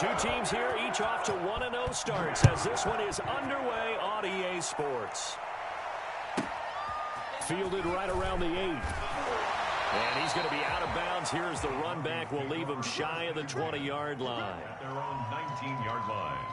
Two teams here, each off to 1-0 starts as this one is underway on EA Sports. Fielded right around the 8. And he's going to be out of bounds. Here's the run back. Will leave him shy of the 20-yard line. At their own 19-yard line.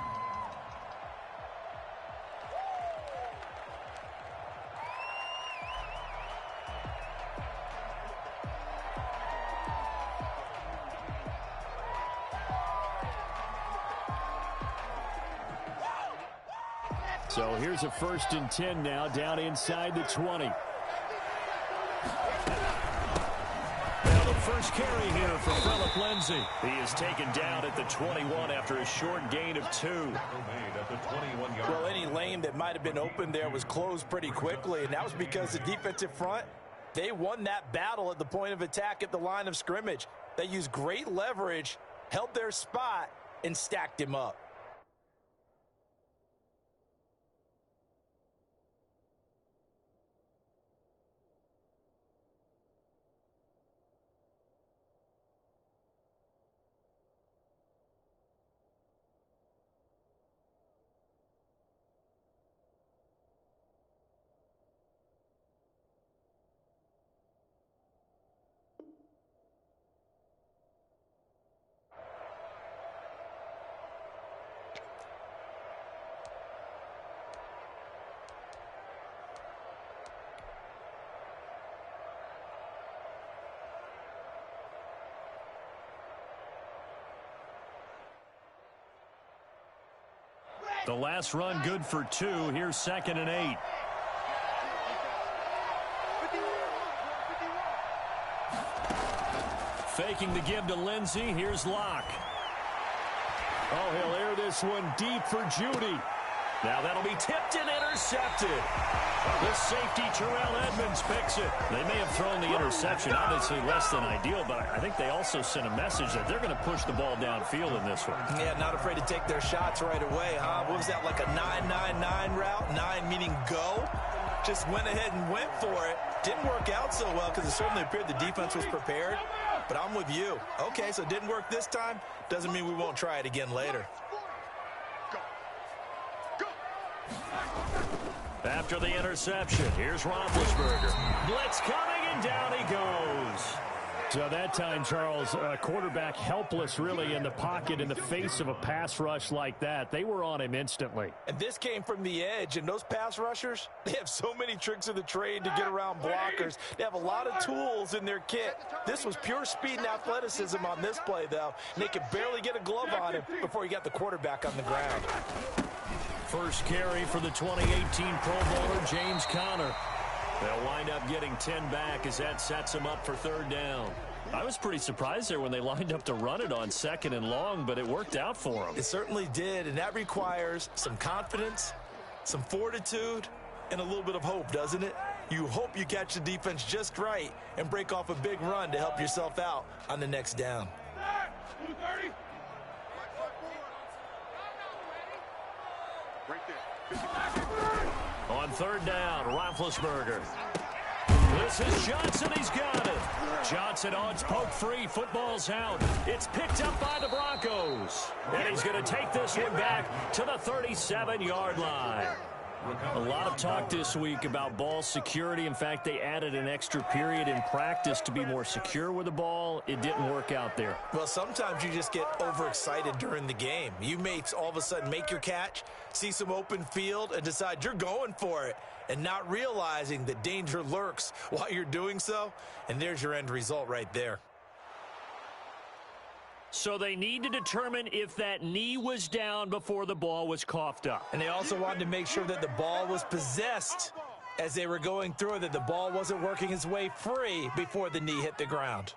So here's a 1st and 10 now, down inside the 20. Now the first carry here for Phillip Lindsay. He is taken down at the 21 after a short gain of 2. Well, any lane that might have been open there was closed pretty quickly, and that was because the defensive front, they won that battle at the point of attack at the line of scrimmage. They used great leverage, held their spot, and stacked him up. The last run good for 2. Here's 2nd and 8. Faking the give to Lindsay. Here's Locke. Oh, he'll air this one deep for Judy. Now that'll be tipped and intercepted. The safety, Terrell Edmonds, picks it. They may have thrown the interception, obviously less than ideal, but I think they also sent a message that they're going to push the ball downfield in this one. Yeah, not afraid to take their shots right away, huh? What was that, like a 9-9-9 route? 9 meaning go? Just went ahead and went for it. Didn't work out so well because it certainly appeared the defense was prepared. But I'm with you. Okay, so it didn't work this time. Doesn't mean we won't try it again later. After the interception, here's Roethlisberger. Blitz coming, and down he goes. So that time, Charles, quarterback helpless really in the pocket in the face of a pass rush like that. They were on him instantly. And this came from the edge, and those pass rushers, they have so many tricks of the trade to get around blockers. They have a lot of tools in their kit. This was pure speed and athleticism on this play, though. And they could barely get a glove on him before he got the quarterback on the ground. First carry for the 2018 Pro Bowler, James Conner. They'll wind up getting 10 back as that sets them up for 3rd down. I was pretty surprised there when they lined up to run it on 2nd and long, but it worked out for them. It certainly did, and that requires some confidence, some fortitude, and a little bit of hope, doesn't it? You hope you catch the defense just right and break off a big run to help yourself out on the next down. On 3rd down, Roethlisberger. This is Johnson. He's got it. Johnson on, it's poked free. Football's out. It's picked up by the Broncos. And he's going to take this one back to the 37-yard line. A lot of talk this week about ball security. In fact, they added an extra period in practice to be more secure with the ball. It didn't work out there. Well, sometimes you just get overexcited during the game. You may all of a sudden make your catch, see some open field, and decide you're going for it, and not realizing that danger lurks while you're doing so. And there's your end result right there. So they need to determine if that knee was down before the ball was coughed up. And they also wanted to make sure that the ball was possessed as they were going through it, that the ball wasn't working its way free before the knee hit the ground.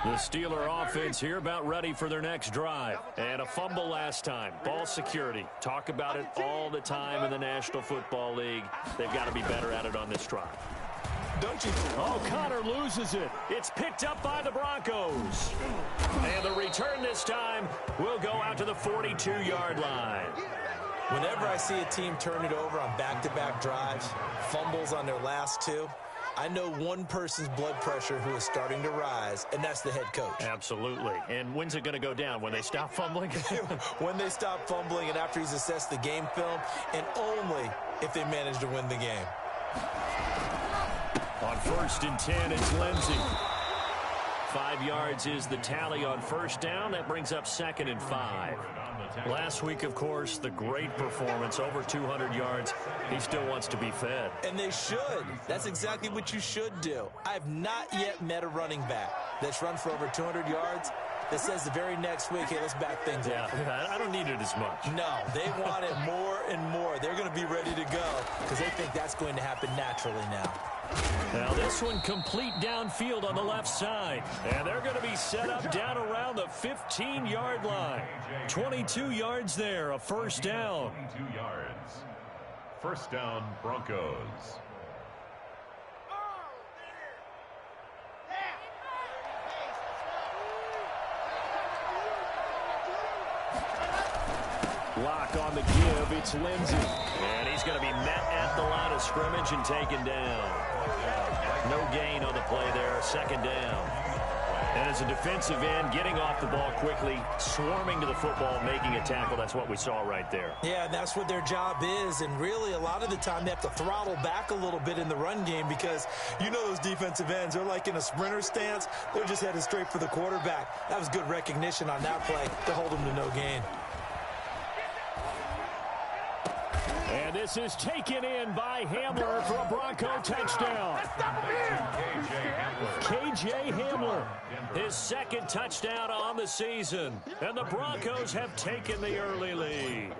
The Steeler offense here about ready for their next drive. And a fumble last time. Ball security. Talk about it all the time in the National Football League. They've got to be better at it on this drive. don't you? Oh, Connor loses it. It's picked up by the Broncos. And the return this time will go out to the 42-yard line. Whenever I see a team turn it over on back-to-back drives, fumbles on their last two, I know one person's blood pressure who is starting to rise, and that's the head coach. Absolutely. And when's it going to go down? When they stop fumbling? When they stop fumbling and after he's assessed the game film, and only if they manage to win the game. On 1st and 10, it's Lindsey. 5 yards is the tally on first down. That brings up 2nd and 5. Last week, of course, the great performance, over 200 yards. He still wants to be fed. And they should. That's exactly what you should do. I've not yet met a running back that's run for over 200 yards that says the very next week, hey, let's back things up. Yeah, I don't need it as much. No, they want it more and more. They're going to be ready to go because they think that's going to happen naturally now. Now this one complete downfield on the left side. And they're going to be set up down around the 15-yard line. 22 yards there, a first down. 22 yards. First down, Broncos. Lock on the give, it's Lindsey. And he's going to be met at the line of scrimmage and taken down. No gain on the play there, 2nd down. And as a defensive end, getting off the ball quickly, swarming to the football, making a tackle, that's what we saw right there. Yeah, and that's what their job is. And really, a lot of the time, they have to throttle back a little bit in the run game because you know those defensive ends, they're like in a sprinter stance. They're just headed straight for the quarterback. That was good recognition on that play to hold them to no gain. And this is taken in by Hamler for a Bronco touchdown. KJ Hamler, his 2nd touchdown on the season. And the Broncos have taken the early lead.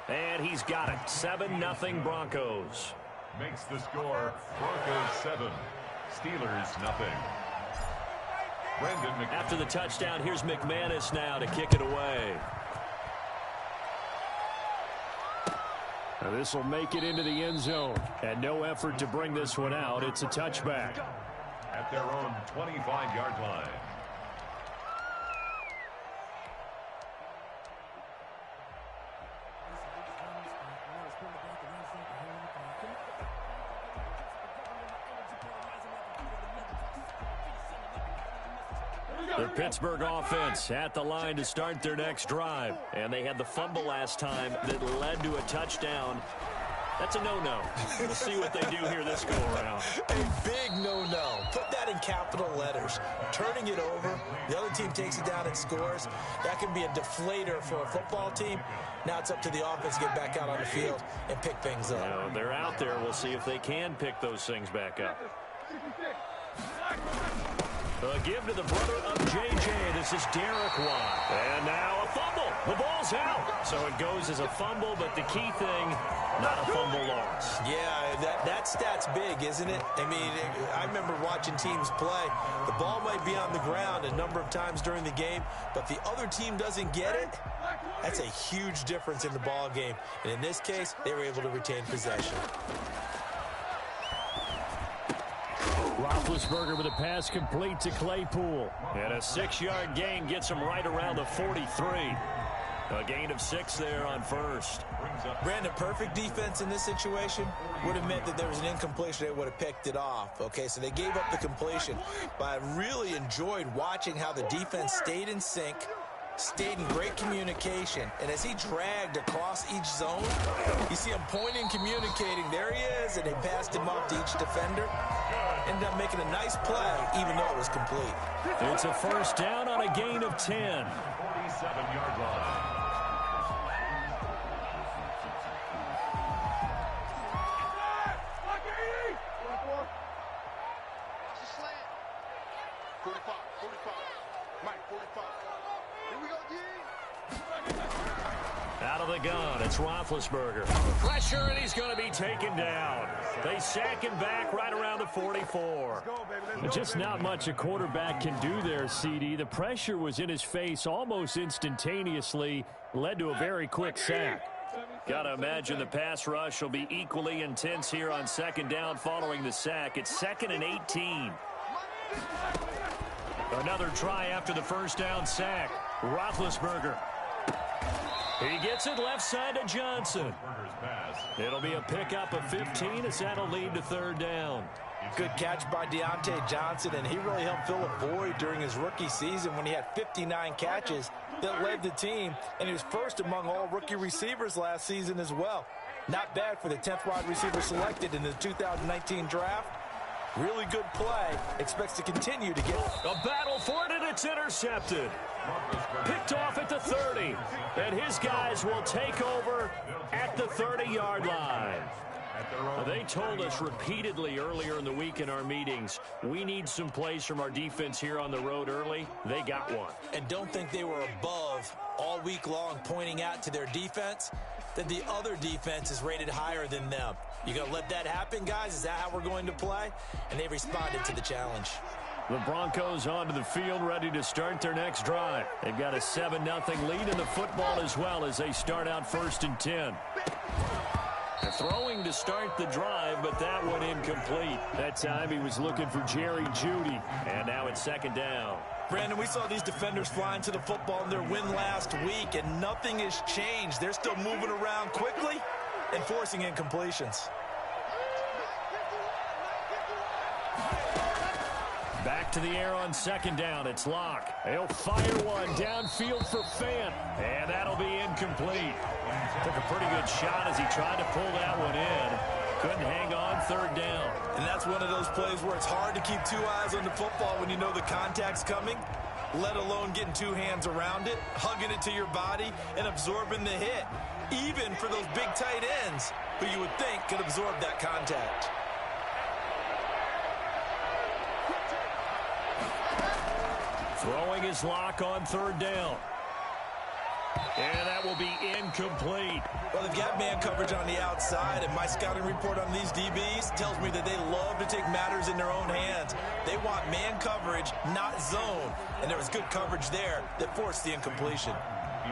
And he's got it. 7-0 Broncos. Makes the score Broncos 7, Steelers nothing. After the touchdown, here's McManus now to kick it away. Now this will make it into the end zone. And no effort to bring this one out. It's a touchback. At their own 25-yard line. The Pittsburgh offense at the line to start their next drive. And they had the fumble last time that led to a touchdown. That's a no-no. We'll see what they do here this go-around. A big no-no. Put that in capital letters. Turning it over, the other team takes it down and scores. That can be a deflator for a football team. Now it's up to the offense to get back out on the field and pick things up. You know, they're out there. We'll see if they can pick those things back up. A give to the brother of J.J. This is Derek Watt. And now a fumble. The ball's out. So it goes as a fumble, but the key thing, not a fumble loss. Yeah, that stat's big, isn't it? I mean, I remember watching teams play. The ball might be on the ground a number of times during the game, but the other team doesn't get it. That's a huge difference in the ball game. And in this case, they were able to retain possession. Roethlisberger with a pass complete to Claypool. And a 6-yard gain gets him right around the 43. A gain of 6 there on first. Brandon, perfect defense in this situation would have meant that there was an incompletion. They would have picked it off. Okay, so they gave up the completion. But I really enjoyed watching how the defense stayed in sync, stayed in great communication, and as he dragged across each zone, you see him pointing, communicating. There he is, and they passed him off to each defender. Ended up making a nice play, even though it was complete. It's a first down on a gain of 10. 47-yard line. Out of the gun, it's Roethlisberger. Pressure, and he's going to be taken down. They sack him back right around the 44. Just not much a quarterback can do there, CD. The pressure was in his face almost instantaneously, led to a very quick sack. Got to imagine the pass rush will be equally intense here on second down following the sack. It's 2nd and 18. Another try after the first down sack. Roethlisberger. He gets it left side to Johnson. It'll be a pickup of 15 as that'll lead to 3rd down. Good catch by Deontay Johnson, and he really helped fill a void during his rookie season when he had 59 catches that led the team, and he was first among all rookie receivers last season as well. Not bad for the 10th wide receiver selected in the 2019 draft. Really good play. Expects to continue to get a battle for it, and it's intercepted. Picked off at the 30, and his guys will take over at the 30-yard line. They told us repeatedly earlier in the week in our meetings, we need some plays from our defense here on the road early. They got one. And don't think they were above all week long pointing out to their defense that the other defense is rated higher than them. You going to let that happen, guys? Is that how we're going to play? And they responded to the challenge. The Broncos onto the field, ready to start their next drive. They've got a 7-0 lead in the football as well as they start out 1st and 10. They're throwing to start the drive, but that one incomplete. That time he was looking for Jerry Jeudy, and now it's 2nd down. Brandon, we saw these defenders flying to the football in their win last week, and nothing has changed. They're still moving around quickly and forcing incompletions. Back to the air on 2nd down. It's Locke. He'll fire one downfield for Fant, and that'll be incomplete. Took a pretty good shot as he tried to pull that one in. Couldn't hang on 3rd down. And that's one of those plays where it's hard to keep 2 eyes on the football when you know the contact's coming, let alone getting 2 hands around it, hugging it to your body, and absorbing the hit, even for those big tight ends who you would think could absorb that contact. Throwing his Lock on 3rd down. And that will be incomplete. Well, they've got man coverage on the outside, and my scouting report on these DBs tells me that they love to take matters in their own hands. They want man coverage, not zone. And there was good coverage there that forced the incompletion.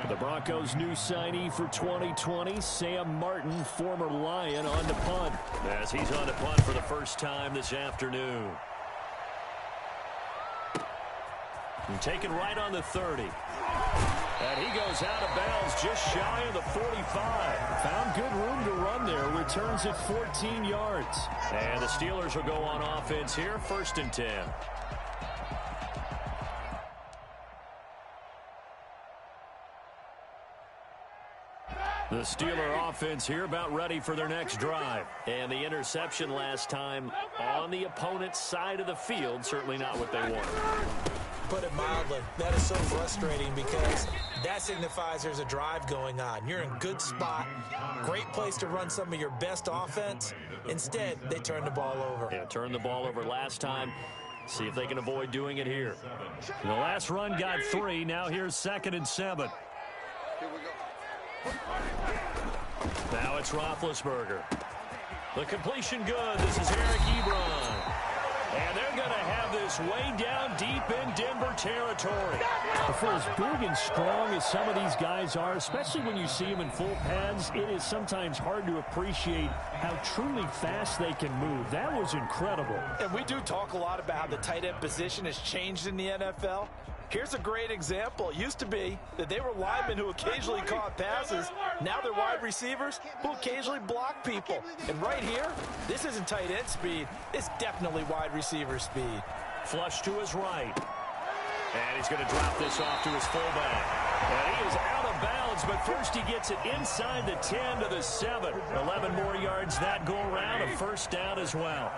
The Broncos' new signee for 2020, Sam Martin, former Lion, on the punt. As he's on the punt for the first time this afternoon. And taken right on the 30. And he goes out of bounds just shy of the 45. Found good room to run there. Returns at 14 yards. And the Steelers will go on offense here, 1st and 10. The Steeler offense here about ready for their next drive. And the interception last time on the opponent's side of the field, certainly not what they wanted. Put it mildly, that is so frustrating because that signifies there's a drive going on. You're in good spot, great place to run some of your best offense. Instead, they turn the ball over. Yeah, turned the ball over last time. See if they can avoid doing it here. The last run got 3. Now here's 2nd and 7. Now it's Roethlisberger. The completion good. This is Eric Ebron. And they're going to have this way down deep in Denver territory. For as big and strong as some of these guys are, especially when you see them in full pads, it is sometimes hard to appreciate how truly fast they can move. That was incredible. And we do talk a lot about how the tight end position has changed in the NFL. Here's a great example. It used to be that they were linemen who occasionally caught passes. Now they're wide receivers who occasionally block people. And right here, this isn't tight end speed. It's definitely wide receiver speed. Flush to his right. And he's going to drop this off to his fullback. And he is out of bounds, but first he gets it inside the 10 to the 7. 11 more yards that go around, a 1st down as well.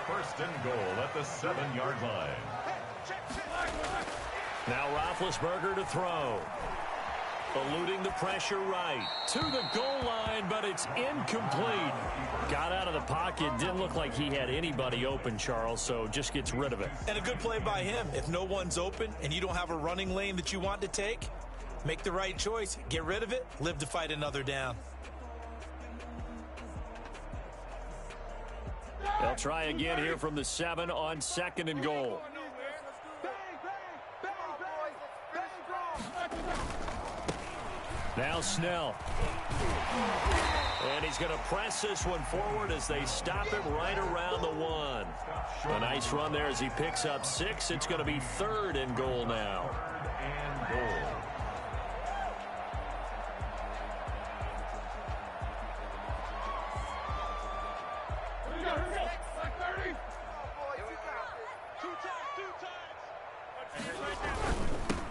1st and goal at the 7-yard line. Now Roethlisberger to throw. Eluding the pressure right. To the goal line, but it's incomplete. Got out of the pocket. Didn't look like he had anybody open, Charles, so just gets rid of it. And a good play by him. If no one's open and you don't have a running lane that you want to take, make the right choice. Get rid of it. Live to fight another down. They'll try again here from the 7 on 2nd and goal. Now Snell. And he's going to press this one forward as they stop him right around the 1. A nice run there as he picks up 6. It's going to be 3rd and goal now. And goal.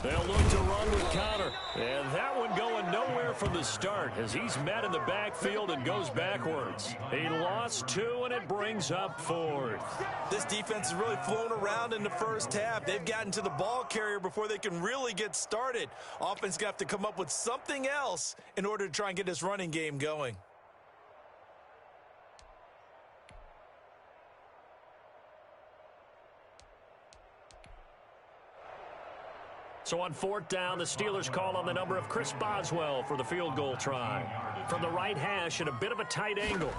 They'll look to run with Conner. And that one going nowhere from the start as he's met in the backfield and goes backwards. He lost 2, and it brings up 4th. This defense has really flown around in the first half. They've gotten to the ball carrier before they can really get started. Offense going to have to come up with something else in order to try and get this running game going. So on 4th down, the Steelers call on the number of Chris Boswell for the field goal try. From the right hash at a bit of a tight angle.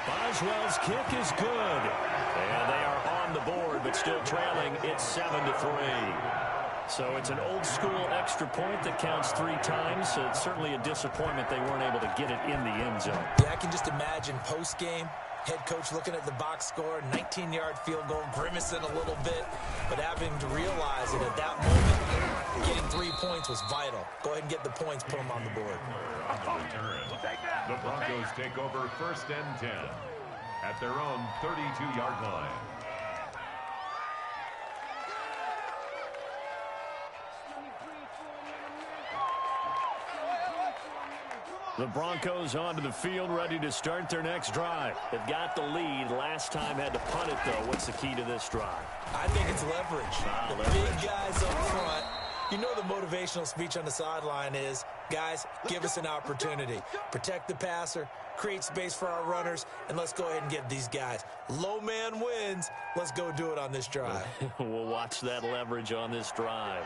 Boswell's kick is good. And they are on the board, but still trailing. It's 7-3. So it's an old-school extra point that counts 3 times. So it's certainly a disappointment they weren't able to get it in the end zone. Yeah, I can just imagine post-game. Head coach looking at the box score, 19-yard field goal, grimacing a little bit, but having to realize that at that moment, getting 3 points was vital. Go ahead and get the points, put them on the board. The Broncos take over 1st and 10 at their own 32-yard line. The Broncos onto the field, ready to start their next drive. They've got the lead. Last time had to punt it, though. What's the key to this drive? I think it's leverage. The big guys up front. You know the motivational speech on the sideline is, guys, give us an opportunity. Protect the passer, create space for our runners, and let's go ahead and get these guys. Low man wins. Let's go do it on this drive. We'll watch that leverage on this drive.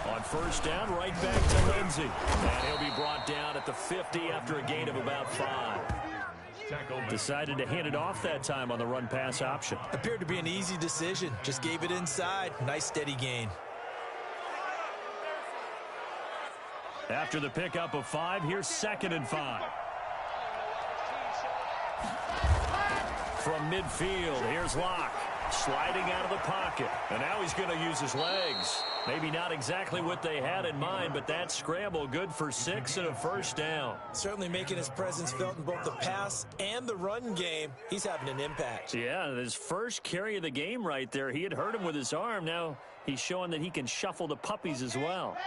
On 1st down, right back to Lindsey. And he'll be brought down at the 50 after a gain of about 5. Decided to hand it off that time on the run-pass option. Appeared to be an easy decision. Just gave it inside. Nice steady gain. After the pickup of 5, here's 2nd and 5. From midfield, here's Locke. Sliding out of the pocket. And now he's going to use his legs. Maybe not exactly what they had in mind, but that scramble good for 6 and a 1st down. Certainly making his presence felt in both the pass and the run game. He's having an impact. Yeah, his first carry of the game right there. He had hurt him with his arm. Now he's showing that he can shuffle the puppies as well.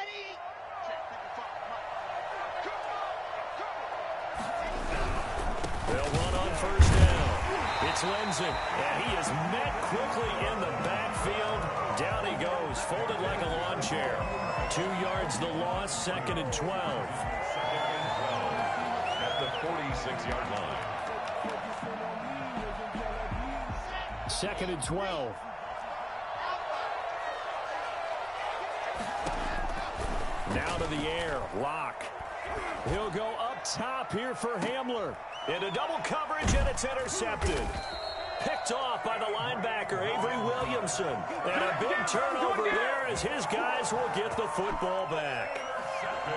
They'll run on 1st down. It's Lindsey, and he is met quickly in the backfield. Down he goes, folded like a lawn chair. 2 yards the loss, 2nd and 12. At the 46-yard line. 2nd and 12. Now to the air, Locke. He'll go up top here for Hamler. Into double coverage, and it's intercepted. Picked off by the linebacker, Avery Williamson. And a big turnover there as his guys will get the football back.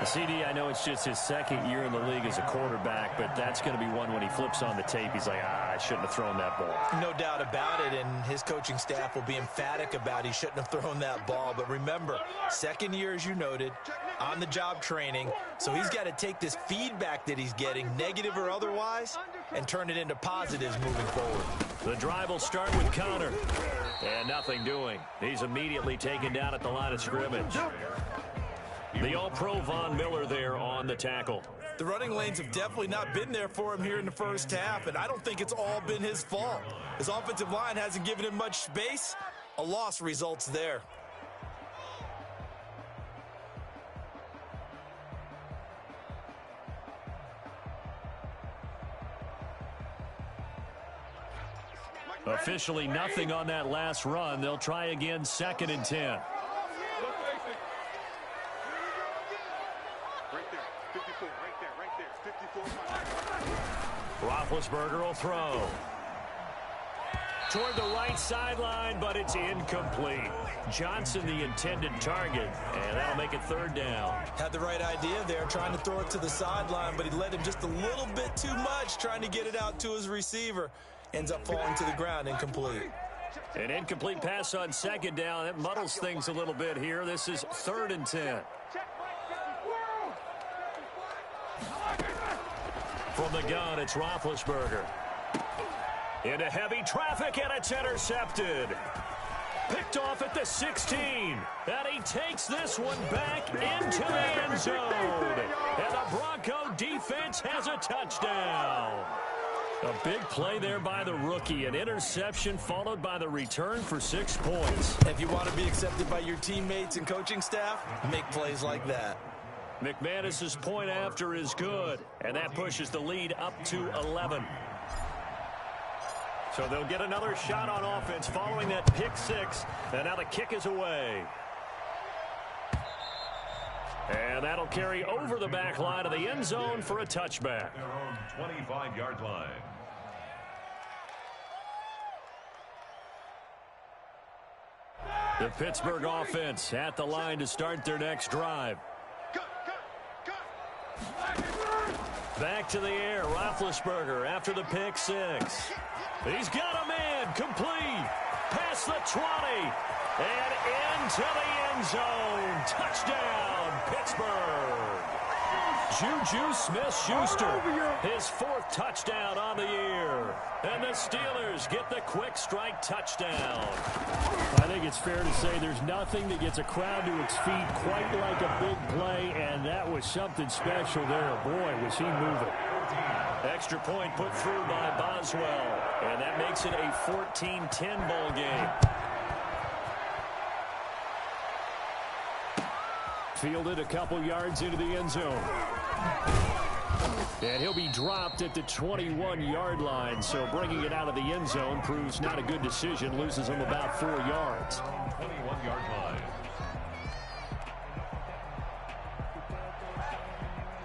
CD, I know it's just his 2nd year in the league as a quarterback, but that's going to be one when he flips on the tape. He's like, I shouldn't have thrown that ball. No doubt about it, and his coaching staff will be emphatic about he shouldn't have thrown that ball. But remember, 2nd year, as you noted, on-the-job training, so he's got to take this feedback that he's getting, negative or otherwise, and turn it into positives moving forward. The drive will start with Conner. And nothing doing. He's immediately taken down at the line of scrimmage. The All-Pro Von Miller there on the tackle. The running lanes have definitely not been there for him here in the first half, and I don't think it's all been his fault. His offensive line hasn't given him much space. A loss results there. Officially nothing on that last run. They'll try again, 2nd and 10. Roethlisberger will throw. toward the right sideline, but it's incomplete. Johnson the intended target, and that'll make it third down. Had the right idea there, trying to throw it to the sideline, but he led him just a little bit too much, trying to get it out to his receiver. Ends up falling to the ground, incomplete. An incomplete pass on second down. That muddles things a little bit here. This is 3rd and 10. From the gun, it's Roethlisberger. Into heavy traffic, and it's intercepted. Picked off at the 16. And he takes this one back into the end zone. And the Bronco defense has a touchdown. A big play there by the rookie. An interception followed by the return for 6 points. If you want to be accepted by your teammates and coaching staff, make plays like that. McManus's point after is good, and that pushes the lead up to 11. So they'll get another shot on offense following that pick 6, and now the kick is away. And that'll carry over the back line of the end zone for a touchback. Their own 25-yard line. The Pittsburgh offense at the line to start their next drive. Back to the air, Roethlisberger after the pick 6. He's got a man, complete, past the 20, and into the end zone. Touchdown, Pittsburgh. Juju Smith-Schuster, his 4th touchdown on the year. And the Steelers get the quick strike touchdown. I think it's fair to say there's nothing that gets a crowd to its feet quite like a big play, and that was something special there. Boy, was he moving. Extra point put through by Boswell, and that makes it a 14-10 ball game. Fielded a couple yards into the end zone. And he'll be dropped at the 21-yard line, so bringing it out of the end zone proves not a good decision. Loses him about 4 yards. 21-yard line.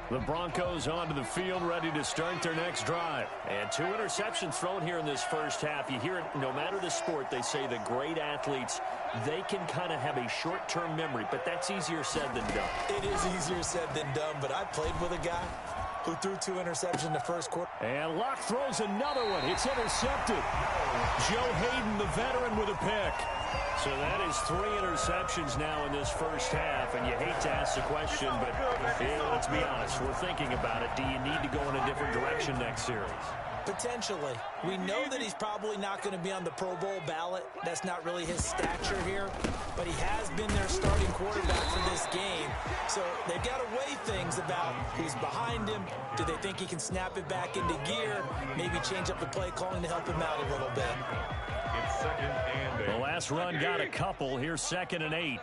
The Broncos onto the field, ready to start their next drive. And 2 interceptions thrown here in this first half. You hear it, no matter the sport, they say the great athletes, they can kind of have a short-term memory, but that's easier said than done. It is easier said than done, but I played with a guy who threw 2 interceptions in the first quarter. And Locke throws another one. It's intercepted. Joe Hayden, the veteran, with a pick. So that is 3 interceptions now in this first half, and you hate to ask the question, but let's be honest, we're thinking about it. Do you need to go in a different direction next series? Potentially. We know that he's probably not going to be on the Pro Bowl ballot. That's not really his stature here, but he has been their starting quarterback for this game. So they've got to weigh things about who's behind him. Do they think he can snap it back into gear? Maybe change up the play calling to help him out a little bit. It's 2nd and 8. The last run got a couple. Here's 2nd and 8.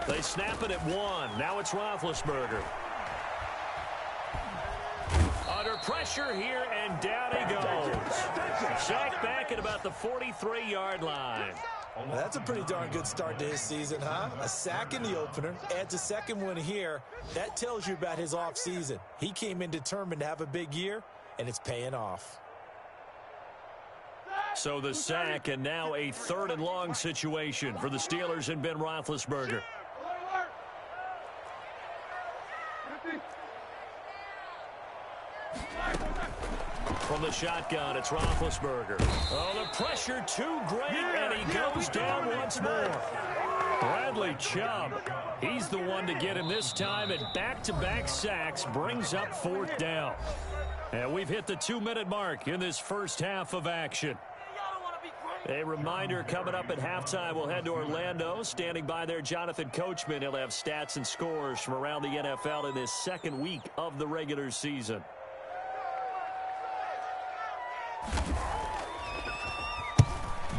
They snap it at 1. Now it's Roethlisberger. Under pressure here, and down he goes. Sacked back at about the 43-yard line. Well, that's a pretty darn good start to his season, huh? A sack in the opener, adds a 2nd one here. That tells you about his offseason. He came in determined to have a big year, and it's paying off. So the sack, and now a 3rd and long situation for the Steelers and Ben Roethlisberger. From the shotgun, it's Roethlisberger. Oh, the pressure too great, and he goes down once more. Bradley Chubb, he's the one to get him this time, and back-to-back sacks brings up 4th down. And we've hit the 2-minute mark in this first half of action. A reminder, coming up at halftime, we'll head to Orlando. Standing by there, Jonathan Coachman. He'll have stats and scores from around the NFL in this 2nd week of the regular season.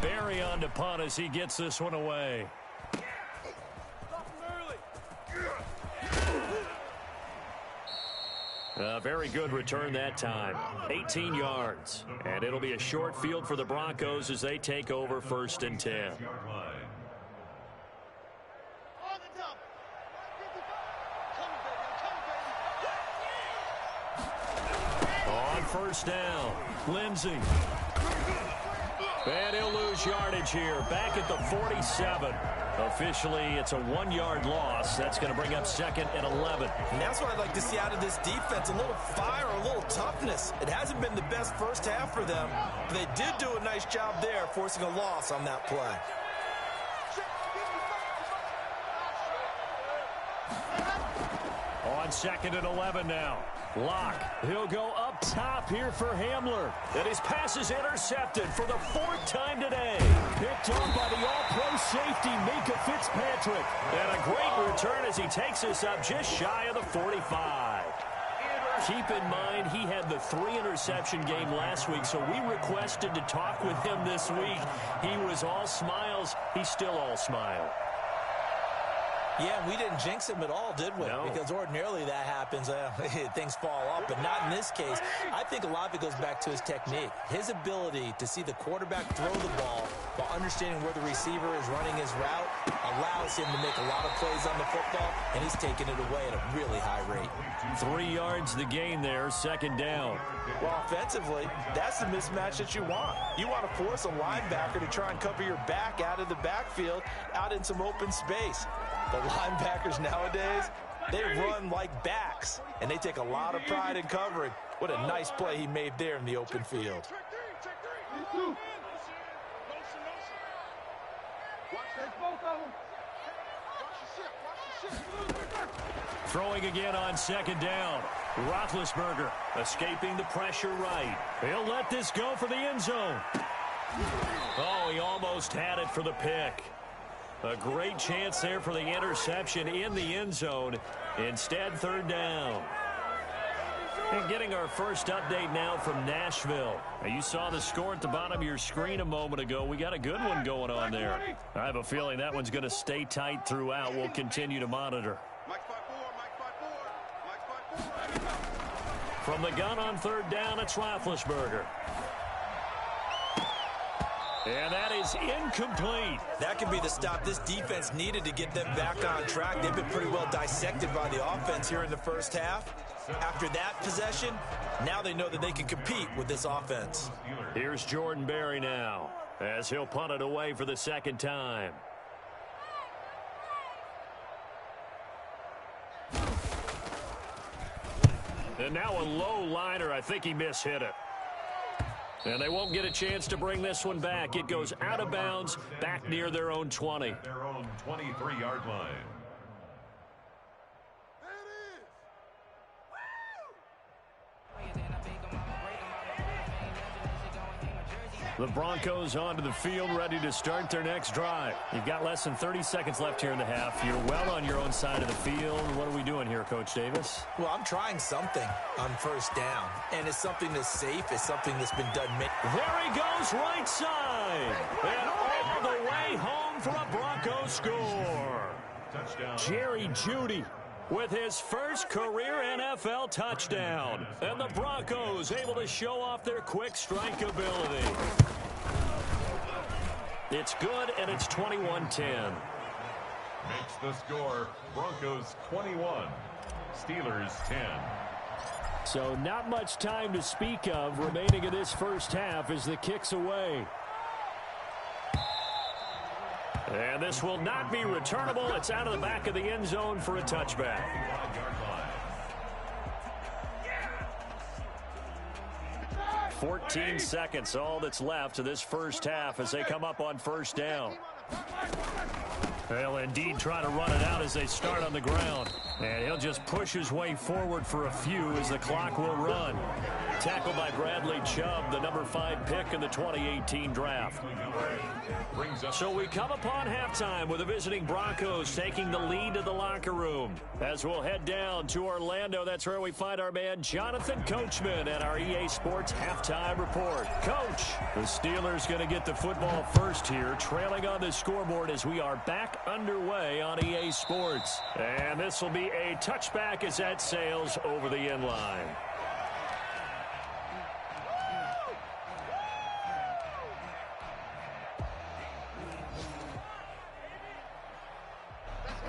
Barry on to punt as he gets this one away. A very good return that time. 18 yards. And it'll be a short field for the Broncos as they take over 1st and 10. On 1st down, Lindsey. And he'll lose yardage here. Back at the 47. Officially, it's a 1-yard loss. That's going to bring up 2nd and 11. And that's what I'd like to see out of this defense. A little fire, a little toughness. It hasn't been the best first half for them, but they did do a nice job there, forcing a loss on that play. On 2nd and 11 now. Locke. He'll go up top here for Hamler. And his pass is intercepted for the 4th time today. Picked off by the all-pro safety, Minkah Fitzpatrick. And a great return as he takes us up just shy of the 45. Keep in mind, he had the 3-interception game last week, so we requested to talk with him this week. He was all smiles. He's still all smile. Yeah, we didn't jinx him at all, did we? No. Because ordinarily that happens, things fall off, but not in this case. I think a lot of it goes back to his technique. His ability to see the quarterback throw the ball while understanding where the receiver is running his route allows him to make a lot of plays on the football, and he's taking it away at a really high rate. 3 yards the gain there, 2nd down. Well, offensively, that's the mismatch that you want. You want to force a linebacker to try and cover your back out of the backfield, out in some open space. The linebackers nowadays, they run like backs, and they take a lot of pride in covering. What a nice play he made there in the open field. Throwing again on 2nd down. Roethlisberger escaping the pressure right. He'll let this go for the end zone. Oh, he almost had it for the pick. A great chance there for the interception in the end zone. Instead, 3rd down. And getting our first update now from Nashville. Now, you saw the score at the bottom of your screen a moment ago. We got a good one going on there. I have a feeling that one's going to stay tight throughout. We'll continue to monitor. From the gun on 3rd down, it's Roethlisberger. And that is incomplete. That could be the stop this defense needed to get them back on track. They've been pretty well dissected by the offense here in the first half. After that possession, now they know that they can compete with this offense. Here's Jordan Berry now, as he'll punt it away for the 2nd time. And now a low liner. I think he mishit it. And they won't get a chance to bring this one back. It goes out of bounds back near their own 20. Their own 23-yard line. The Broncos onto the field, ready to start their next drive. You've got less than 30 seconds left here in the half. You're well on your own side of the field. What are we doing here, Coach Davis? Well, I'm trying something on 1st down, and it's something that's safe. It's something that's been done. There he goes, right side. And all the way home for a Bronco score. Touchdown. Jerry Jeudy with his first career NFL touchdown. And the Broncos able to show off their quick strike ability. It's good, and it's 21-10. Makes the score Broncos 21, Steelers 10. So not much time to speak of remaining in this first half as the kick's away. And this will not be returnable. It's out of the back of the end zone for a touchback. 14 seconds, all that's left of this first half as they come up on 1st down. They'll indeed try to run it out as they start on the ground. And he'll just push his way forward for a few as the clock will run. Tackled by Bradley Chubb, the number 5 pick in the 2018 draft. So we come upon halftime with the visiting Broncos taking the lead to the locker room. As we'll head down to Orlando, that's where we find our man Jonathan Coachman at our EA Sports Halftime Report. Coach, the Steelers going to get the football first here, trailing on the scoreboard as we are back underway on EA Sports. And this will be be a touchback as that sails over the end line.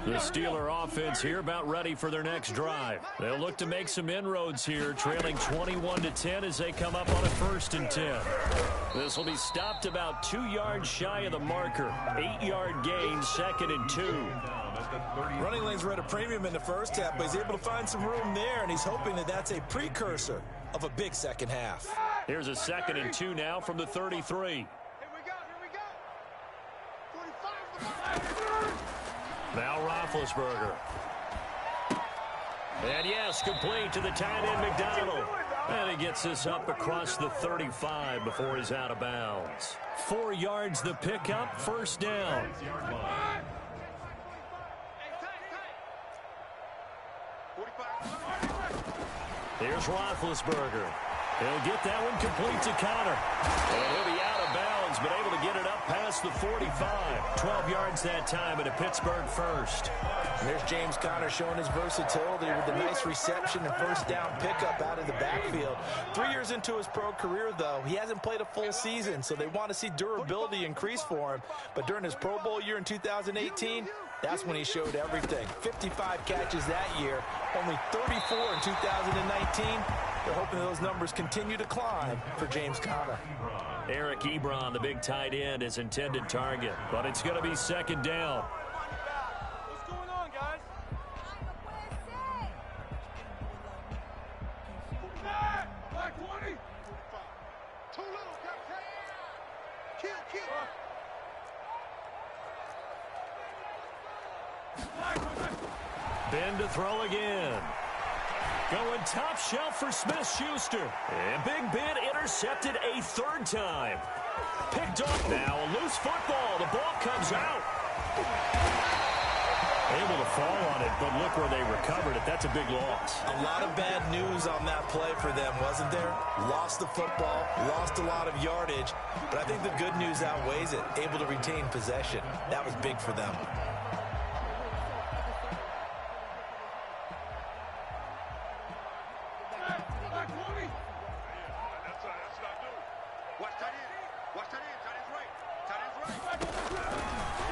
The Steeler offense here about ready for their next drive. They'll look to make some inroads here, trailing 21-10 as they come up on a 1st and 10. This will be stopped about 2 yards shy of the marker. 8-yard gain, 2nd and 2. Running lanes were at a premium in the first half, but he's able to find some room there, and he's hoping that that's a precursor of a big second half. Here's a 2nd and 2 now from the 33. Here we go. 45. Now Roethlisberger. And yes, complete to the tight end McDonald. And he gets this up across the 35 before he's out of bounds. 4 yards the pickup, 1st down. Here's Roethlisberger. He'll get that one complete to Conner. And he'll be out of bounds, but able to get it up past the 45. 12 yards that time and a Pittsburgh 1st. And there's James Conner showing his versatility with a nice reception and 1st down pickup out of the backfield. 3 years into his pro career, though, he hasn't played a full season, so they want to see durability increase for him. But during his Pro Bowl year in 2018, that's when he showed everything. 55 catches that year, only 34 in 2019. They're hoping those numbers continue to climb for James Conner. Eric Ebron, the big tight end, is intended target, but it's going to be 2nd down. What's going on, guys? Black 20. Too little, Captain. Kill. Ben to throw again. Going top shelf for Smith-Schuster. And Big Ben intercepted a 3rd time. Picked off now, a loose football. The ball comes out. Able to fall on it, but look where they recovered it. That's a big loss. A lot of bad news on that play for them, wasn't there? Lost the football, lost a lot of yardage, but I think the good news outweighs it. Able to retain possession. That was big for them.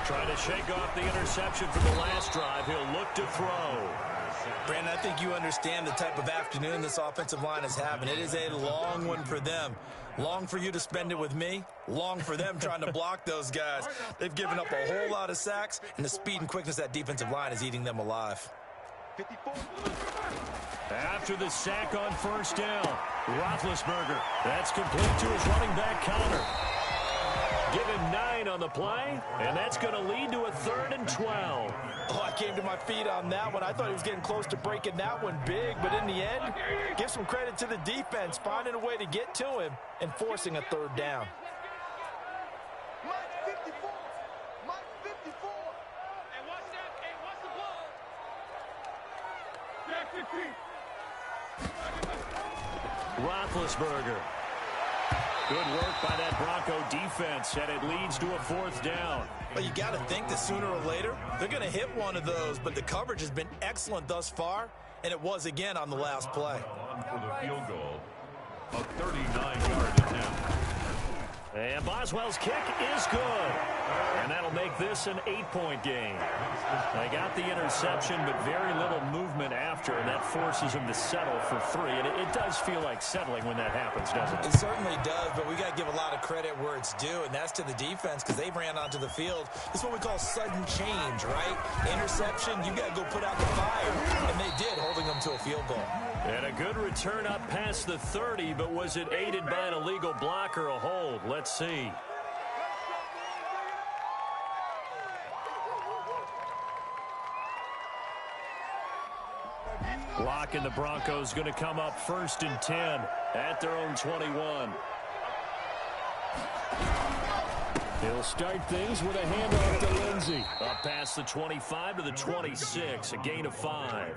Trying to shake off the interception from the last drive. He'll look to throw. Brandon, I think you understand the type of afternoon this offensive line is having. It is a long one for them. Long for you to spend it with me. Long for them trying to block those guys. They've given up a whole lot of sacks, and the speed and quickness of that defensive line is eating them alive. 54. After the sack on 1st down, Roethlisberger. That's complete to his running back, Conner. Give him 9 on the play, and that's going to lead to a 3rd and 12. Oh, I came to my feet on that one. I thought he was getting close to breaking that one big, but in the end, give some credit to the defense, finding a way to get to him and forcing a 3rd down. Mike 54. Mike 54. Hey, watch that. Hey, watch the ball. Jack 15. Roethlisberger. Good work by that Bronco defense, and it leads to a 4th down. Well, you got to think that sooner or later, they're going to hit one of those, but the coverage has been excellent thus far, and it was again on the last play. For the field goal, a 39-yard attempt. And Boswell's kick is good. And that'll make this an 8-point game. They got the interception, but very little movement after, and that forces them to settle for 3. And it does feel like settling when that happens, doesn't it? It certainly does, but we got to give a lot of credit where it's due, and that's to the defense because they ran onto the field. This is what we call sudden change, right? Interception, you got to go put out the fire, and they did, holding them to a field goal. And a good return up past the 30, but was it aided by an illegal block or a hold? Let's see. Block and the Broncos going to come up 1st and 10 at their own 21. He'll start things with a handoff to Lindsey. Up past the 25 to the 26, a gain of 5.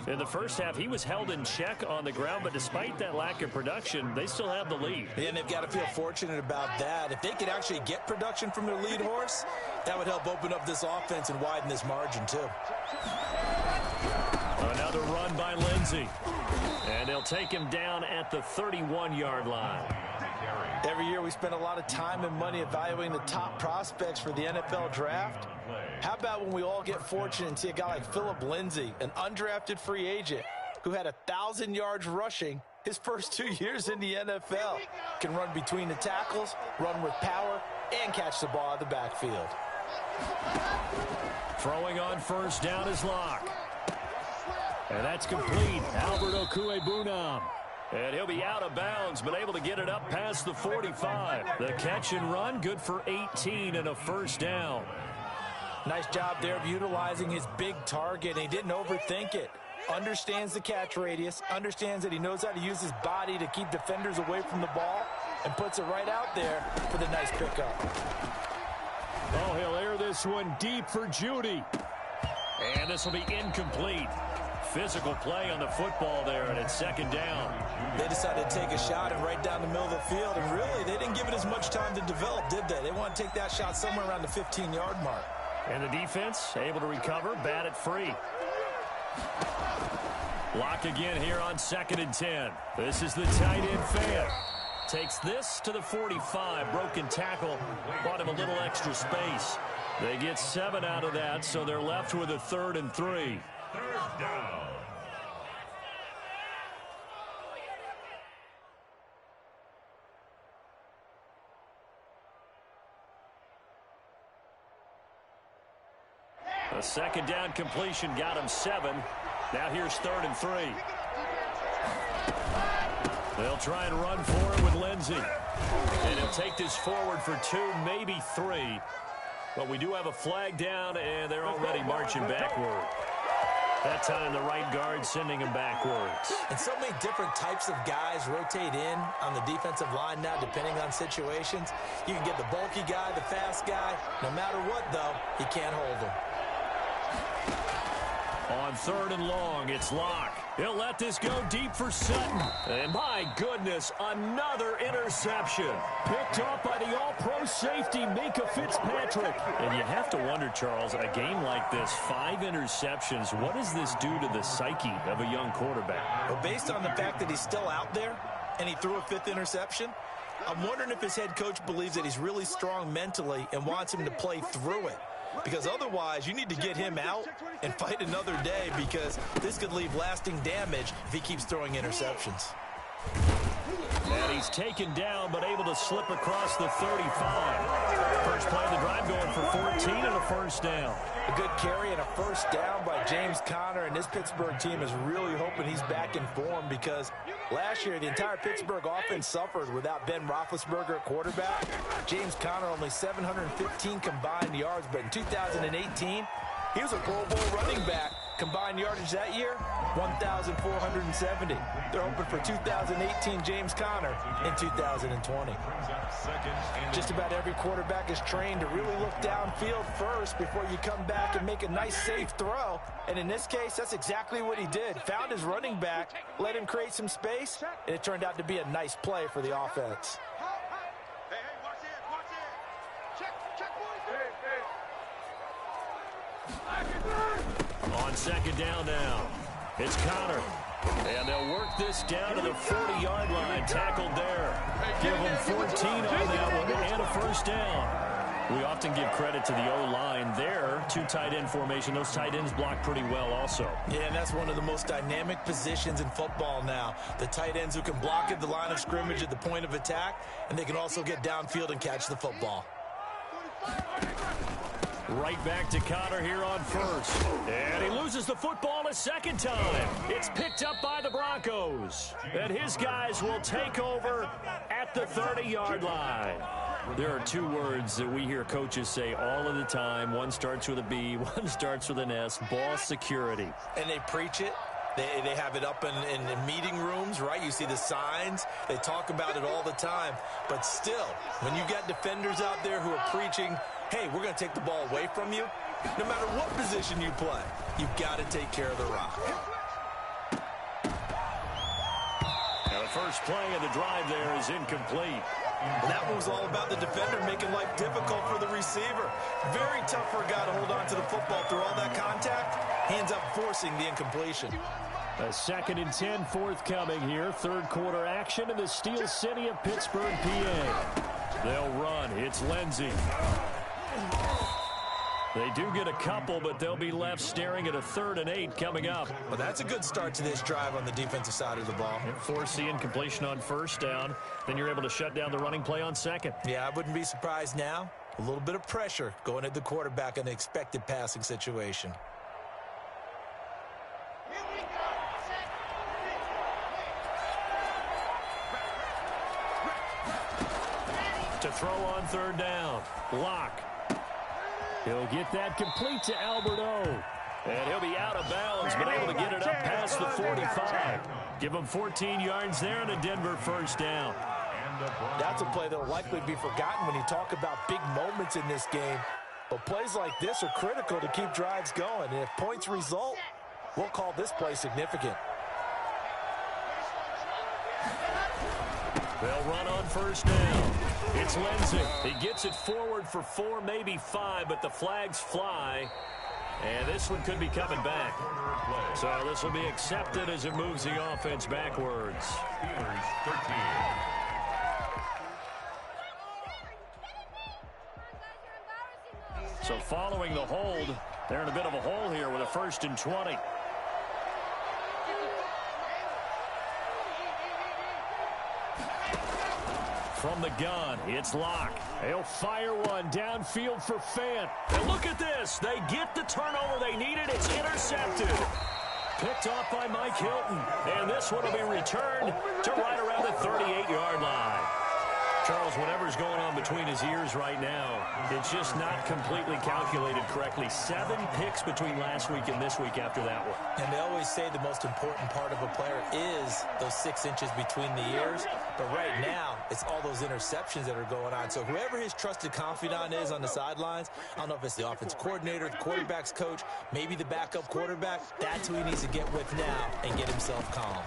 In the first half, he was held in check on the ground, but despite that lack of production, they still have the lead. And they've got to feel fortunate about that. If they could actually get production from their lead horse, that would help open up this offense and widen this margin, too. Another run by Lindsey. And they'll take him down at the 31-yard line. Every year we spend a lot of time and money evaluating the top prospects for the NFL draft. How about when we all get fortunate and see a guy like Phillip Lindsay, an undrafted free agent who had 1,000 yards rushing his first 2 years in the NFL. Can run between the tackles, run with power, and catch the ball out of the backfield. Throwing on first down is Locke. And that's complete. Albert Okwuegbunam. And he'll be out of bounds, but able to get it up past the 45. The catch and run, good for 18 and a first down. Nice job there of utilizing his big target. He didn't overthink it. Understands the catch radius, understands that he knows how to use his body to keep defenders away from the ball, and puts it right out there for the nice pickup. Oh, he'll air this one deep for Judy. And this will be incomplete. Physical play on the football there, and it's second down. They decided to take a shot and right down the middle of the field, and really, they didn't give it as much time to develop, did they? They want to take that shot somewhere around the 15-yard mark. And the defense able to recover, bat it free. Lock again here on 2nd and 10. This is the tight end fan. Takes this to the 45. Broken tackle. Brought him a little extra space. They get 7 out of that, so they're left with a 3rd and 3. Third down. A second down completion got him 7. Now here's 3rd and 3. They'll try and run for it with Lindsey. And he'll take this forward for 2, maybe 3. But we do have a flag down, and they're already marching backward. That time, the right guard sending him backwards. And so many different types of guys rotate in on the defensive line now, depending on situations. You can get the bulky guy, the fast guy. No matter what, though, he can't hold him. On 3rd and long, it's Locke. He'll let this go deep for Sutton. And my goodness, another interception. Picked off by the all-pro safety, Minkah Fitzpatrick. And you have to wonder, Charles, a game like this, 5 interceptions, what does this do to the psyche of a young quarterback? Well, based on the fact that he's still out there and he threw a 5th interception, I'm wondering if his head coach believes that he's really strong mentally and wants him to play through it. Because otherwise, you need to get him out and fight another day, because this could leave lasting damage if he keeps throwing interceptions. And he's taken down, but able to slip across the 35. First play of the drive going for 14 and a first down. A good carry and a first down by James Conner, and this Pittsburgh team is really hoping he's back in form, because last year the entire Pittsburgh offense suffered without Ben Roethlisberger at quarterback. James Conner only 715 combined yards, but in 2018, he was a Pro Bowl running back. Combined yardage that year, 1,470. They're hoping for 2018 James Conner in 2020. Just about every quarterback is trained to really look downfield first before you come back and make a nice, safe throw. And in this case, that's exactly what he did. Found his running back, let him create some space, and it turned out to be a nice play for the offense. Hey, watch it. Check, boys. On 2nd down now, it's Conner. And they'll work this down to the 40-yard line. Tackled there. Give them 14 on that one and a first down. We often give credit to the O-line there. 2 tight end formation. Those tight ends block pretty well also. Yeah, and that's one of the most dynamic positions in football now. The tight ends who can block at the line of scrimmage at the point of attack, and they can also get downfield and catch the football. Right back to Conner here on first. And he loses the football a second time. It's picked up by the Broncos. And his guys will take over at the 30-yard line. There are 2 words that we hear coaches say all of the time. One starts with a B, one starts with an S. Ball security. And they preach it. They have it up in meeting rooms, right? You see the signs. They talk about it all the time. But still, when you got defenders out there who are preaching, hey, we're going to take the ball away from you, no matter what position you play, you've got to take care of the rock. Now the first play of the drive there is incomplete. Well, that one was all about the defender making life difficult for the receiver. Very tough for a guy to hold on to the football through all that contact. Hands up, forcing the incompletion. A 2nd and 10 forthcoming here. Third quarter action in the Steel City of Pittsburgh, PA. They'll run. It's Lindsey. They do get a couple, but they'll be left staring at a 3rd and 8 coming up. Well, that's a good start to this drive on the defensive side of the ball. And force the incompletion on 1st down. Then you're able to shut down the running play on 2nd. Yeah, I wouldn't be surprised now. A little bit of pressure going at the quarterback in the expected passing situation. To throw on 3rd down. Lock. He'll get that complete to Albert O. And he'll be out of bounds, but able to get it up past the 45. Give him 14 yards there and a Denver 1st down. That's a play that will likely be forgotten when you talk about big moments in this game. But plays like this are critical to keep drives going. And if points result, we'll call this play significant. They'll run on 1st down. It's Lindsey. He gets it forward for 4, maybe 5, but the flags fly. And this one could be coming back. So this will be accepted as it moves the offense backwards. So following the hold, they're in a bit of a hole here with a 1st and 20. From the gun, it's Locke. He'll fire one downfield for Fant. And look at this. They get the turnover they needed. It's intercepted. Picked off by Mike Hilton. And this one will be returned to right around the 38-yard line. Charles, whatever's going on between his ears right now, it's just not completely calculated correctly. 7 picks between last week and this week after that one. And they always say the most important part of a player is those 6 inches between the ears. But right now, it's all those interceptions that are going on. So whoever his trusted confidant is on the sidelines, I don't know if it's the offense coordinator, the quarterback's coach, maybe the backup quarterback, that's who he needs to get with now and get himself calm.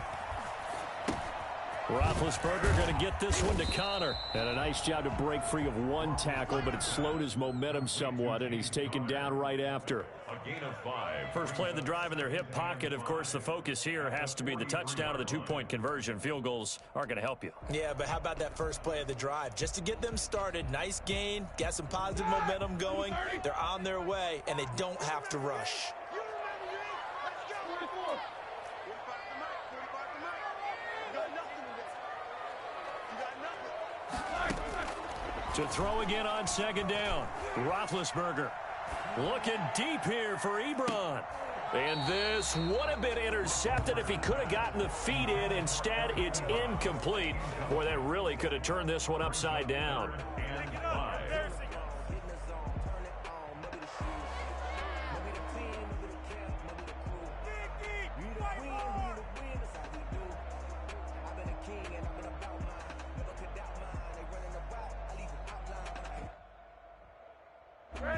Roethlisberger going to get this one to Connor. And a nice job to break free of 1 tackle, but it slowed his momentum somewhat, and he's taken down right after. A gain of 5. First play of the drive in their hip pocket. Of course, the focus here has to be the touchdown or the 2-point conversion. Field goals aren't going to help you. Yeah, but how about that first play of the drive? Just to get them started, nice gain, got some positive momentum going. They're on their way, and they don't have to rush. To throw again on 2nd down. Roethlisberger looking deep here for Ebron. And this would have been intercepted if he could have gotten the feet in. Instead, it's incomplete. Boy, that really could have turned this one upside down.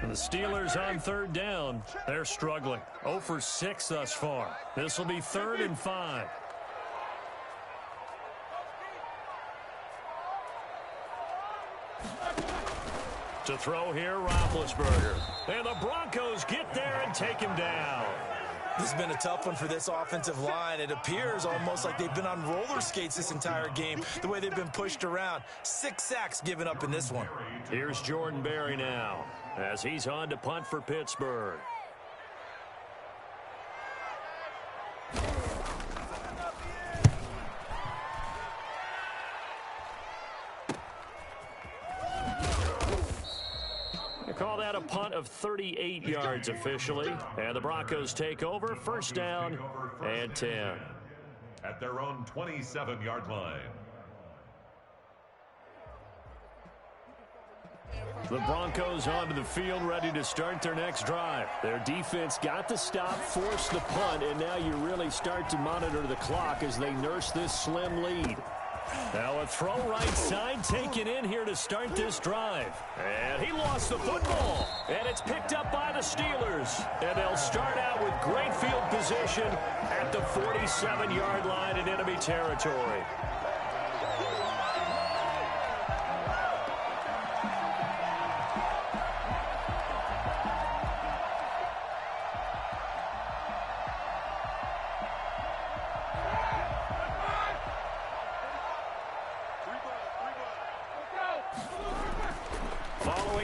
The Steelers on 3rd down. They're struggling. 0 for 6 thus far. This will be 3rd and 5. To throw here, Roethlisberger. And the Broncos get there and take him down. This has been a tough one for this offensive line. It appears almost like they've been on roller skates this entire game, the way they've been pushed around. 6 sacks given up in this one. Here's Jordan Berry now, as he's on to punt for Pittsburgh. They call that a punt of 38 yards officially. And the Broncos take over. 1st down and 10. At their own 27-yard line. The Broncos onto the field, ready to start their next drive. Their defense got the stop, forced the punt, and now you really start to monitor the clock as they nurse this slim lead. Now a throw right side taken in here to start this drive. And he lost the football. And it's picked up by the Steelers. And they'll start out with great field position at the 47-yard line in enemy territory.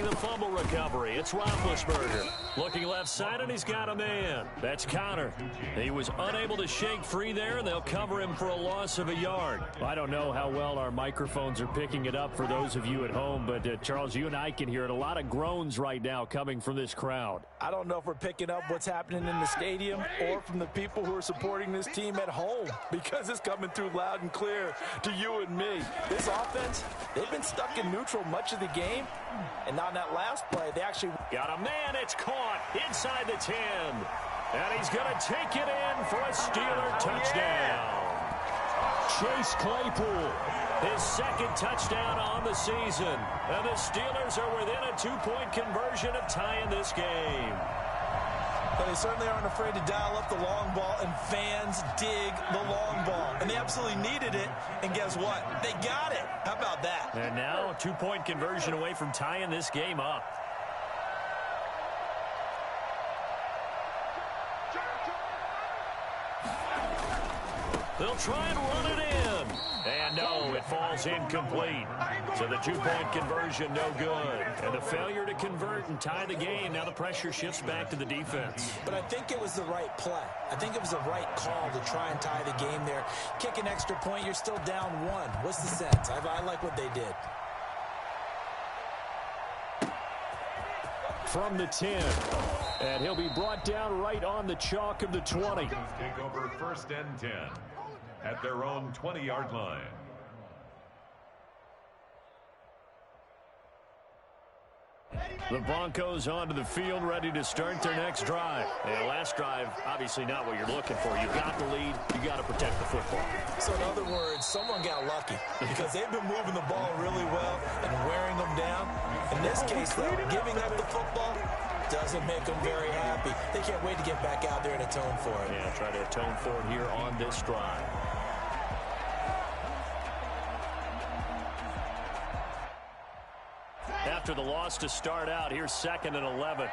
Making the fumble recovery, it's Roethlisberger. Looking left side, and he's got a man. That's Connor. He was unable to shake free there, and they'll cover him for a loss of a yard. I don't know how well our microphones are picking it up for those of you at home, but Charles, you and I can hear it. A lot of groans right now coming from this crowd. I don't know if we're picking up what's happening in the stadium or from the people who are supporting this team at home, because it's coming through loud and clear to you and me. This offense, they've been stuck in neutral much of the game, and on that last play, they actually got a man. It's caught inside the 10. And he's going to take it in for a Steeler touchdown. Chase Claypool, his second touchdown on the season. And the Steelers are within a 2-point conversion of tying this game. But they certainly aren't afraid to dial up the long ball, and fans dig the long ball. And they absolutely needed it, and guess what? They got it. How about that? And now a 2-point conversion away from tying this game up. They'll try and run it in. And no, it falls incomplete. So the 2-point conversion, no good. And the failure to convert and tie the game. Now the pressure shifts back to the defense. But I think it was the right play. I think it was the right call to try and tie the game there. Kick an extra point, you're still down 1. What's the sense? I like what they did. From the 10. And he'll be brought down right on the chalk of the 20. Take over 1st and 10 at their own 20-yard line. The Broncos onto the field, ready to start their next drive. And last drive, obviously not what you're looking for. You've got the lead. You got to protect the football. So in other words, someone got lucky because they've been moving the ball really well and wearing them down. In this case, though, giving up the football doesn't make them very happy. They can't wait to get back out there and atone for it. Yeah, try to atone for it here on this drive. After the loss to start out, here's 2nd and 11.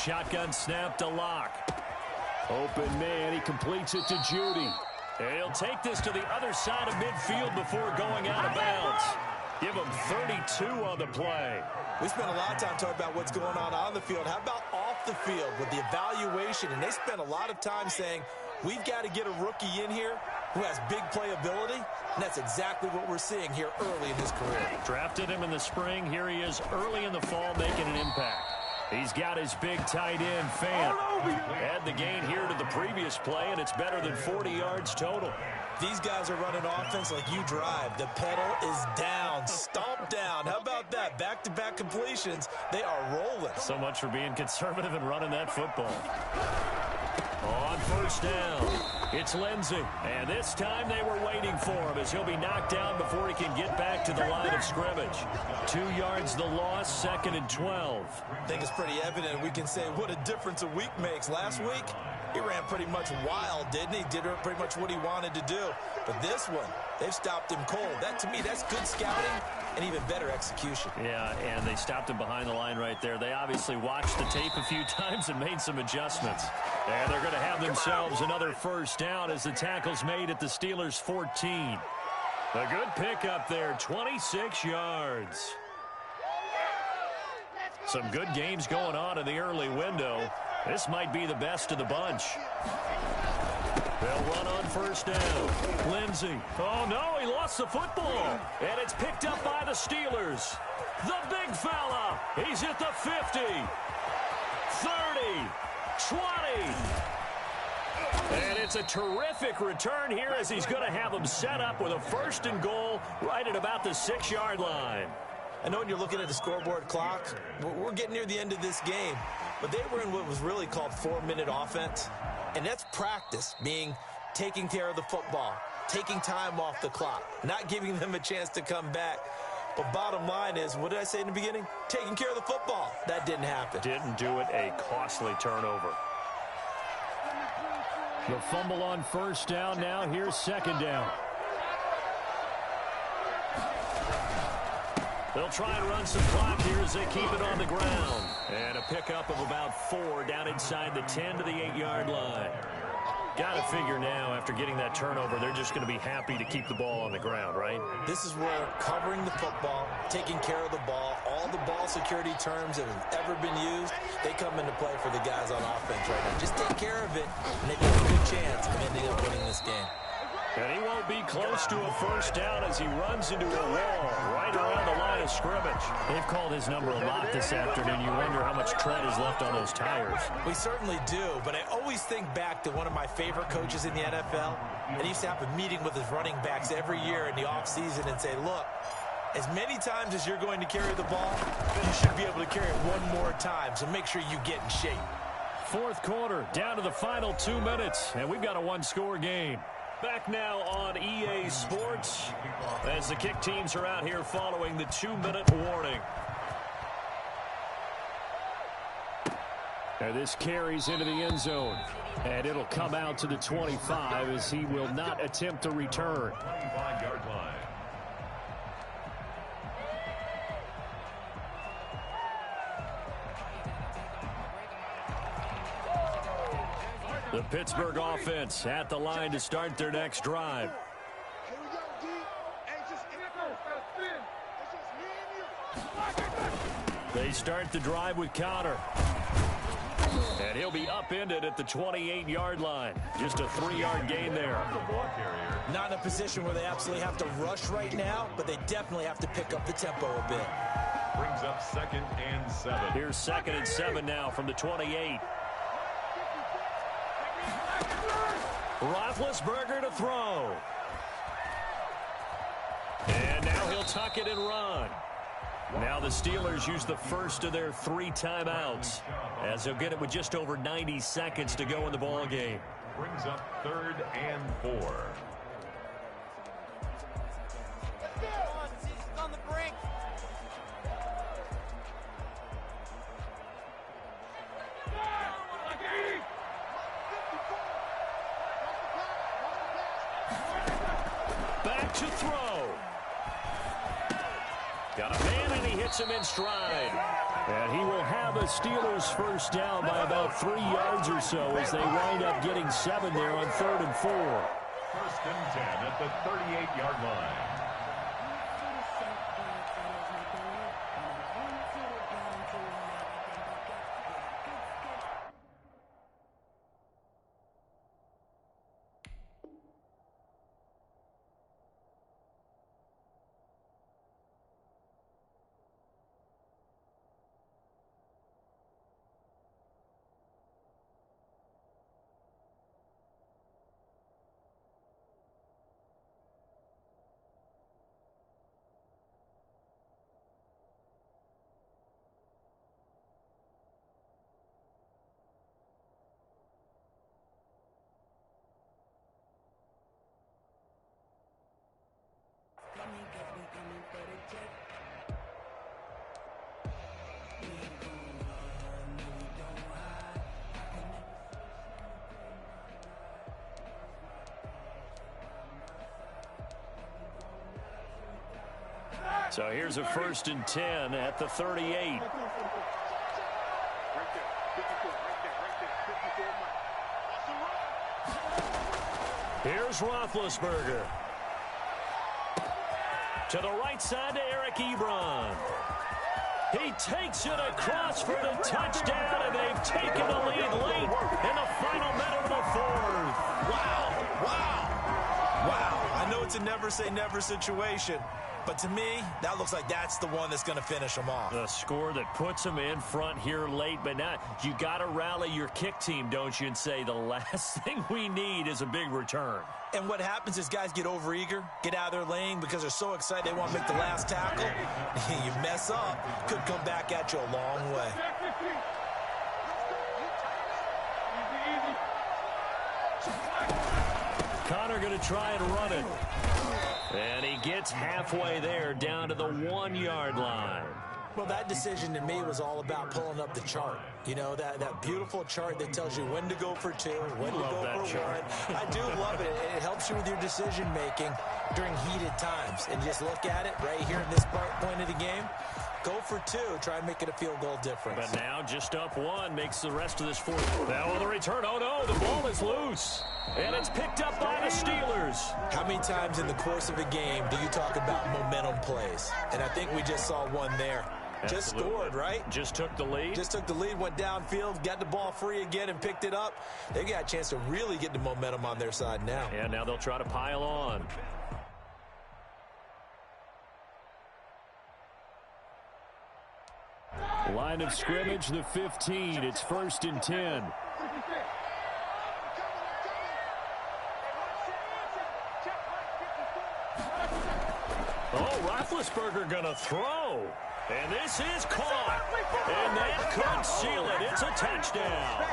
Shotgun snap to Locke. Open man, he completes it to Judy. And he'll take this to the other side of midfield before going out of bounds. Give him 32 on the play. We spent a lot of time talking about what's going on the field. How about off the field with the evaluation? And they spent a lot of time saying, we've got to get a rookie in here who has big playability. And that's exactly what we're seeing here early in his career. Drafted him in the spring. Here he is early in the fall making an impact. He's got his big tight end, Fant. Add the gain here to the previous play, and it's better than 40 yards total. These guys are running offense like you drive. The pedal is down, stomp down. How about that? Back-to-back completions. They are rolling. So much for being conservative and running that football. On 1st down, it's Lindsey. And this time they were waiting for him as he'll be knocked down before he can get back to the line of scrimmage. 2 yards the loss, 2nd and 12. I think it's pretty evident. We can say what a difference a week makes. Last week, he ran pretty much wild, didn't he? Did pretty much what he wanted to do. But this one, they've stopped him cold. That, to me, that's good scouting and even better execution. Yeah, and they stopped him behind the line right there. They obviously watched the tape a few times and made some adjustments. And they're going to have themselves another 1st down as the tackle's made at the Steelers' 14. A good pickup there, 26 yards. Some good games going on in the early window. This might be the best of the bunch. They'll run on 1st down. Lindsey. Oh, no, he lost the football. And it's picked up by the Steelers. The big fella. He's at the 50. 30. 20. And it's a terrific return here as he's going to have them set up with a 1st and goal right at about the 6-yard line. I know when you're looking at the scoreboard clock, we're getting near the end of this game, but they were in what was really called 4-minute offense, and that's practice, meaning taking care of the football, taking time off the clock, not giving them a chance to come back. But bottom line is, what did I say in the beginning? Taking care of the football. That didn't happen. Didn't do it, a costly turnover. The fumble on 1st down, now here's 2nd down. They'll try and run some clock here as they keep it on the ground. And a pickup of about 4 down inside the 10 to the 8-yard line. Got to figure now, after getting that turnover, they're just going to be happy to keep the ball on the ground, right? This is where covering the football, taking care of the ball, all the ball security terms that have ever been used, they come into play for the guys on offense right now. Just take care of it, and they've got a good chance of ending up winning this game. And he won't be close to a first down as he runs into a wall right around the line of scrimmage. They've called his number a lot this afternoon. You wonder how much tread is left on those tires. We certainly do, but I always think back to one of my favorite coaches in the NFL. And he used to have a meeting with his running backs every year in the offseason and say, look, as many times as you're going to carry the ball, you should be able to carry it one more time, so make sure you get in shape. Fourth quarter, down to the final 2 minutes, and we've got a one-score game. Back now on EA Sports as the kick teams are out here following the 2-minute warning. And this carries into the end zone. And it'll come out to the 25 as he will not attempt to return. 25-yard line. The Pittsburgh offense at the line to start their next drive. Here we go, D. Hey, just it's just me. They start the drive with Conner. And he'll be upended at the 28-yard line. Just a 3-yard gain there. Not in a position where they absolutely have to rush right now, but they definitely have to pick up the tempo a bit. Brings up 2nd and 7. Here's 2nd and 7 now from the 28. Roethlisberger to throw. And now he'll tuck it and run. Now the Steelers use the first of their 3 timeouts as they'll get it with just over 90 seconds to go in the ball game. Brings up 3rd and 4. On the brink. Back to throw. Got a man, and he hits him in stride. And he will have a Steelers first down by about 3 yards or so as they wind up getting 7 there on 3rd and 4. 1st and 10 at the 38-yard line. So here's a 1st and 10 at the 38. Here's Roethlisberger. To the right side to Eric Ebron. He takes it across for the touchdown, and they've taken the lead late in the final minute of the 4th. Wow, wow, wow. I know it's a never-say-never situation, but to me, that looks like that's the one that's going to finish them off. The score that puts them in front here late, but now you got to rally your kick team, don't you, and say the last thing we need is a big return. And what happens is guys get overeager, get out of their lane because they're so excited they want to make the last tackle. You mess up, could come back at you a long way. Conner going to try and run it. And he gets halfway there down to the 1-yard line. Well, that decision to me was all about pulling up the chart. You know, that beautiful chart that tells you when to go for 2, when to go for 1. I do love it. It helps you with your decision-making during heated times. And just look at it right here in this point of the game. Go for 2. Try and make it a field goal difference. But now just up 1 makes the rest of this fourth. Now on the return. Oh, no, the ball is loose. And it's picked up by the Steelers. How many times in the course of a game do you talk about momentum plays? And I think we just saw one there. Absolutely. Just scored, right? Just took the lead. Just took the lead, went downfield, got the ball free again and picked it up. They got a chance to really get the momentum on their side now. Yeah, now they'll try to pile on. Line of scrimmage, the 15. It's 1st and 10. Oh, Roethlisberger going to throw. And this is caught. And that could seal it. It's a touchdown.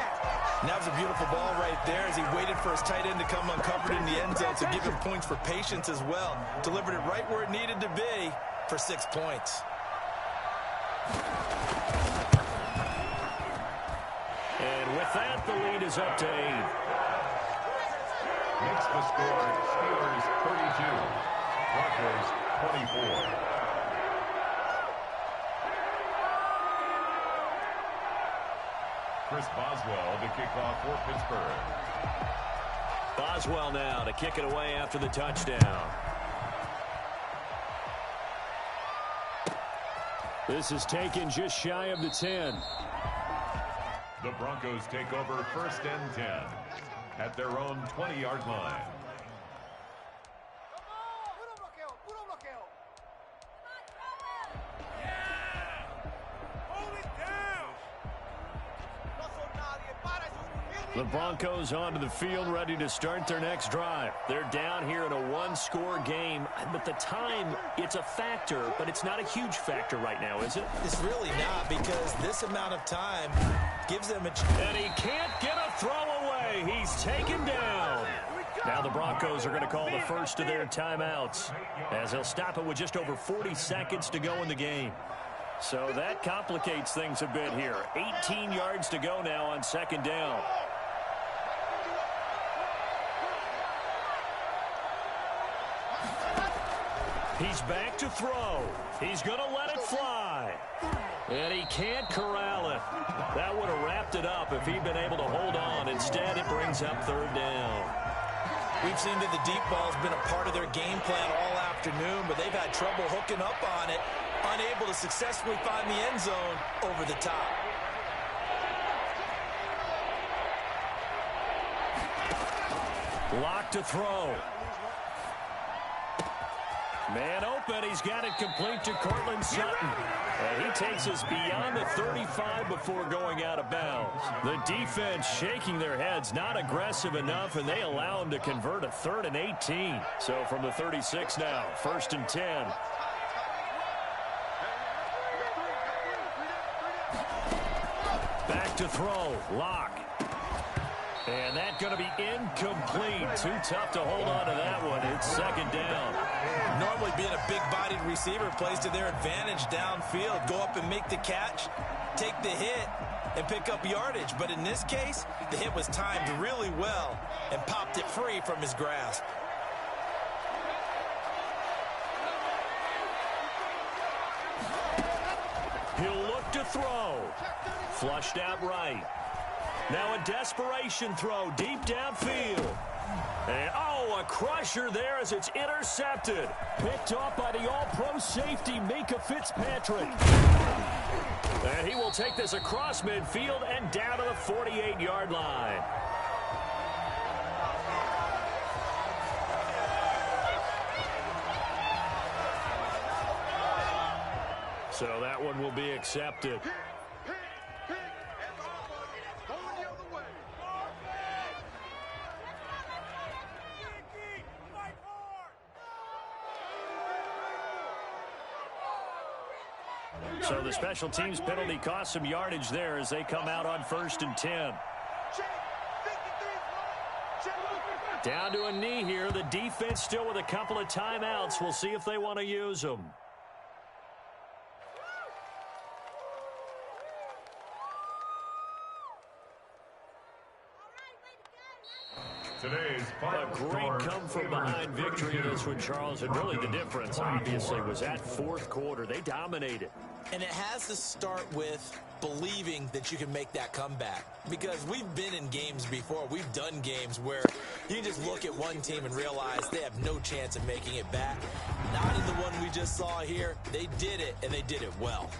And that was a beautiful ball right there as he waited for his tight end to come uncovered in the end zone, so give him points for patience as well. Delivered it right where it needed to be for 6 points. And with that, the lead is up to 8. Makes the score Steelers 32, Broncos 24. Chris Boswell to kick off for Pittsburgh. Boswell now to kick it away after the touchdown. This is taken just shy of the 10. The Broncos take over 1st and 10 at their own 20-yard line. The Broncos onto the field, ready to start their next drive. They're down here in a one-score game, but the time, it's a factor, but it's not a huge factor right now, is it? It's really not, because this amount of time gives them a chance. And he can't get a throw away. He's taken down. Now the Broncos are going to call the first of their timeouts, as they'll stop it with just over 40 seconds to go in the game. So that complicates things a bit here. 18 yards to go now on 2nd down. He's back to throw. He's going to let it fly. And he can't corral it. That would have wrapped it up if he'd been able to hold on. Instead, it brings up 3rd down. We've seen that the deep ball's been a part of their game plan all afternoon, but they've had trouble hooking up on it, unable to successfully find the end zone over the top. Lock to throw. Man open. He's got it complete to Cortland Sutton. And he takes us beyond the 35 before going out of bounds. The defense shaking their heads, not aggressive enough, and they allow him to convert a 3rd and 18. So from the 36 now, 1st and 10. Back to throw. Lock. And that's going to be incomplete. Too tough to hold on to that one. It's 2nd down. Normally being a big-bodied receiver plays to their advantage downfield. Go up and make the catch, take the hit, and pick up yardage. But in this case, the hit was timed really well and popped it free from his grasp. He'll look to throw. Flushed out right. Now a desperation throw deep downfield. And, oh, a crusher there as it's intercepted. Picked off by the all-pro safety, Minkah Fitzpatrick. And he will take this across midfield and down to the 48-yard line. So that one will be accepted. So the special teams penalty cost some yardage there as they come out on 1st and 10. Down to a knee here. The defense still with a couple of timeouts. We'll see if they want to use them. Today's A final great score, come-from-behind victory in this one, Charles, and really the difference, obviously, was that fourth quarter. They dominated. And it has to start with believing that you can make that comeback. Because we've been in games before. We've done games where you can just look at one team and realize they have no chance of making it back. Not in the one we just saw here. They did it, and they did it well.